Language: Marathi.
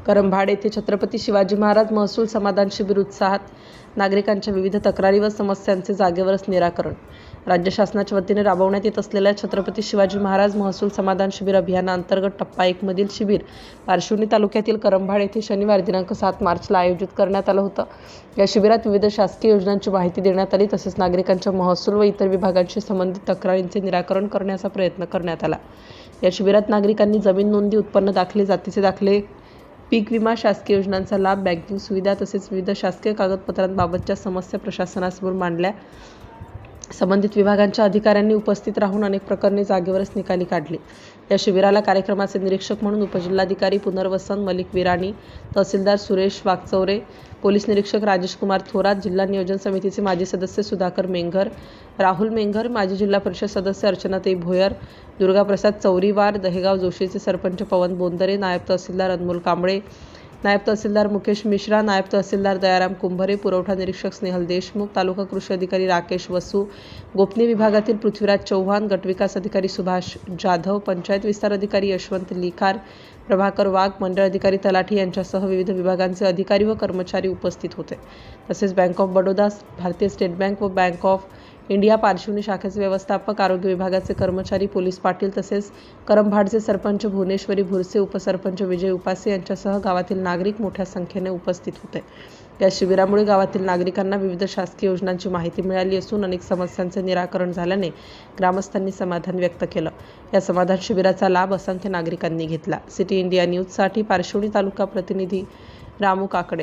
करंभाड येथे छत्रपती शिवाजी महाराज महसूल समाधान शिबिर उत्साहात. नागरिकांच्या विविध तक्रारी व समस्यांचे जागेवरच निराकरण. राज्य शासनाच्या वतीने राबवण्यात येत असलेल्या छत्रपती शिवाजी महाराज महसूल समाधान शिबिर अभियानाअंतर्गत टप्पा 1 मधील शिबिर पारशिवनी तालुक्यातील करंभाड येथे शनिवार दिनांक 7 मार्चला आयोजित करण्यात आलं होतं. या शिबिरात विविध शासकीय योजनांची माहिती देण्यात आली, तसेच नागरिकांच्या महसूल व इतर विभागांशी संबंधित तक्रारींचे निराकरण करण्याचा प्रयत्न करण्यात आला. या शिबिरात नागरिकांनी जमीन नोंदी, उत्पन्न दाखले, जातीचे दाखले, पीक विमा, शासकीय योजनांचा लाभ, बँकिंग सुविधा तसेच विविध शासकीय कागदपत्रांबाबतच्या समस्या प्रशासनासमोर मांडल्या. संबंधित विभागांच्या अधिकाऱ्यांनी उपस्थित राहून अनेक प्रकरणे जागेवरच निकाली काढली. या शिबिराला कार्यक्रमाचे निरीक्षक म्हणून उपजिल्हाधिकारी पुनर्वसन मलिक विराणी, तहसीलदार सुरेश वाकचौरे, पोलीस निरीक्षक राजेश कुमार थोरात, जिल्हा नियोजन समितीचे माजी सदस्य सुधाकर मेंघर, राहुल मेंघर, माजी जिल्हा परिषद सदस्य अर्चनाताई भोयर, दुर्गाप्रसाद चौरीवार, दहेगाव जोशीचे सरपंच पवन बोंदरे, नायब तहसीलदार अनमोल कांबळे, नायब तहसीलदार मुकेश मिश्रा, नायब तहसीलदार दयाराम कुंभरे, पुरवठा निरीक्षक स्नेहल देशमुख, तालुका कृषी अधिकारी राकेश वसू, गोपनीय विभागातील पृथ्वीराज चौहान, गटविकास अधिकारी सुभाष जाधव, पंचायत विस्तार अधिकारी यशवंत लिखार, प्रभाकर वाघ, मंडळ अधिकारी तलाठी यांच्यासह विविध विभागांचे अधिकारी व कर्मचारी उपस्थित होते. तसेच बँक ऑफ बडोदा, भारतीय स्टेट बँक व बँक ऑफ इंडिया पारशिवनी शाखेचे व्यवस्थापक, आरोग्य विभागाचे कर्मचारी, पोलीस पाटील तसेच करंभाडचे सरपंच भुवनेश्वरी भुरसे, उपसरपंच विजय उपासे यांच्यासह गावातील नागरिक मोठ्या संख्येने उपस्थित होते. या शिबिरामुळे गावातील नागरिकांना विविध शासकीय योजनांची माहिती मिळाली असून अनेक समस्यांचे निराकरण झाल्याने ग्रामस्थांनी समाधान व्यक्त केलं. या समाधान शिबिराचा लाभ असंख्य नागरिकांनी घेतला. सिटी इंडिया न्यूजसाठी पारशिवनी तालुका प्रतिनिधी रामू काकडे.